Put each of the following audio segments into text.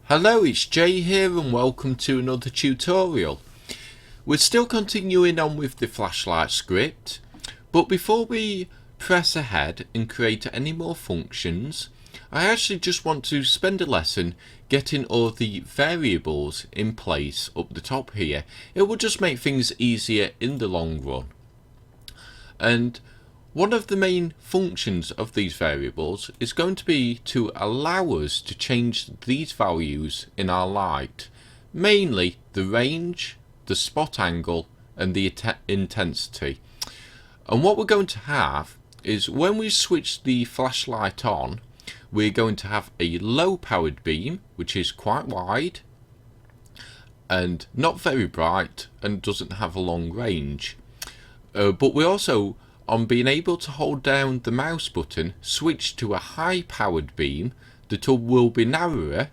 Hello, it's Jay here and welcome to another tutorial. We're still continuing on with the flashlight script, but before we press ahead and create any more functions, I actually just want to spend a lesson getting all the variables in place up the top here. It will just make things easier in the long run. And one of the main functions of these variables is going to be to allow us to change these values in our light, mainly the range, the spot angle and the intensity. And what we're going to have is when we switch the flashlight on, we're going to have a low powered beam which is quite wide and not very bright and doesn't have a long range. But we also, on being able to hold down the mouse button, switch to a high powered beam that will be narrower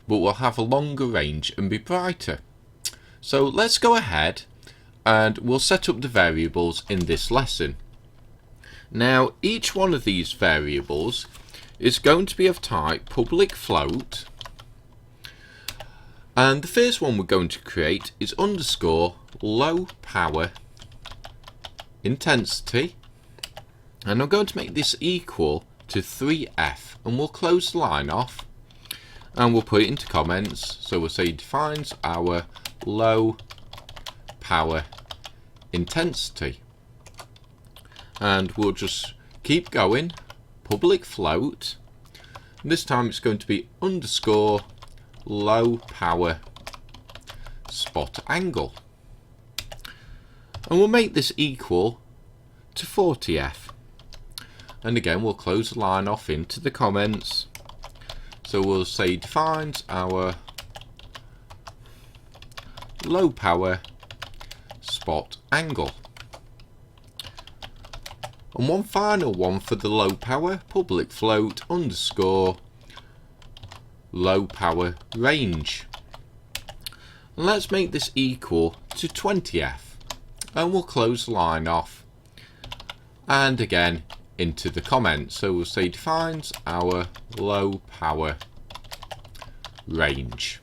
but will have a longer range and be brighter. So let's go ahead and we'll set up the variables in this lesson. Now each one of these variables is going to be of type public float, and the first one we're going to create is underscore low power intensity, and I'm going to make this equal to 3f, and we'll close the line off and we'll put it into comments. So we'll say defines our low power intensity, and we'll just keep going. Public float, and this time it's going to be underscore low power spot angle, and we'll make this equal to 40f, and again we'll close the line off into the comments. So we'll say defines our low power spot angle. And one final one for the low power, public float underscore low power range. And let's make this equal to 20f, and we'll close the line off and again into the comments. So we'll say defines our low power range,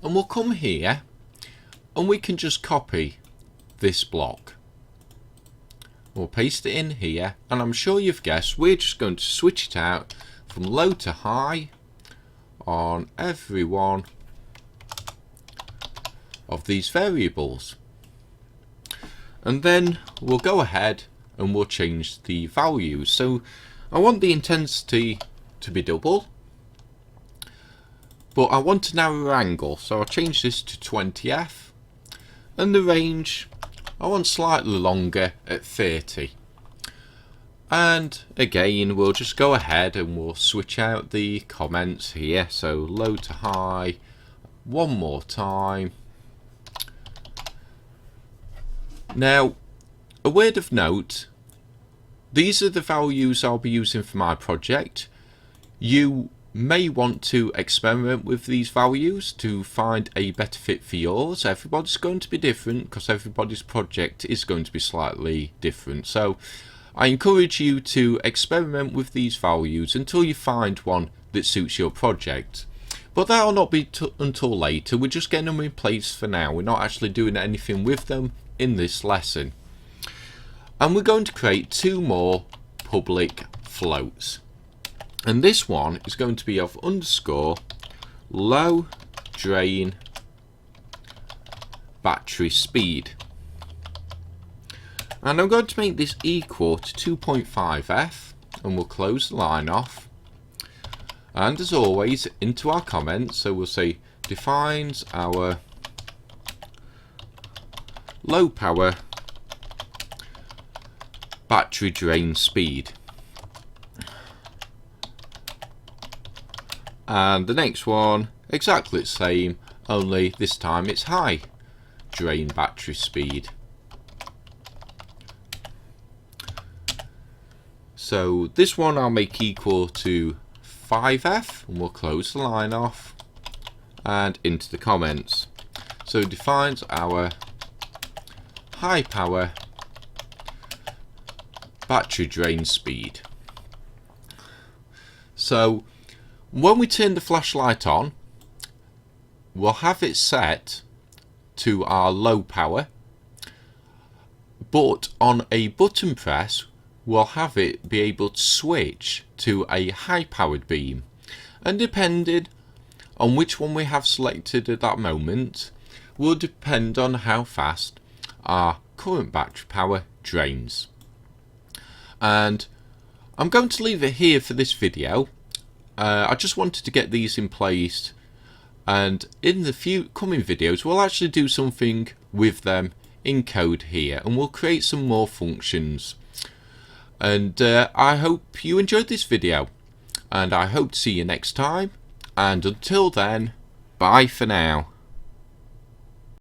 and we'll come here and we can just copy this block. We'll paste it in here, and I'm sure you've guessed we're just going to switch it out from low to high on every one of these variables, and then we'll go ahead and we'll change the values. So I want the intensity to be double, but I want a narrower angle, so I'll change this to 20f, and the range I want slightly longer at 30. And again we'll just go ahead and we'll switch out the comments here, so low to high one more time. Now a word of note, these are the values I'll be using for my project. You may want to experiment with these values to find a better fit for yours. Everybody's going to be different because everybody's project is going to be slightly different. So I encourage you to experiment with these values until you find one that suits your project. But that'll not be until later. We're just getting them in place for now. We're not actually doing anything with them in this lesson. And we're going to create two more public floats. And this one is going to be of underscore low drain battery speed. And I'm going to make this equal to 2.5f, and we'll close the line off. And as always, into our comments, so we'll say defines our low power battery drain speed. And the next one, exactly the same, only this time it's high drain battery speed. So this one I'll make equal to 5f, and we'll close the line off and into the comments. So it defines our high power battery drain speed. So When we turn the flashlight on, we'll have it set to our low power, but on a button press we'll have it be able to switch to a high powered beam, and depending on which one we have selected at that moment will depend on how fast our current battery power drains. And I'm going to leave it here for this video. I just wanted to get these in place, and in the few coming videos we'll actually do something with them in code here, and we'll create some more functions. And I hope you enjoyed this video, and I hope to see you next time, and until then, bye for now.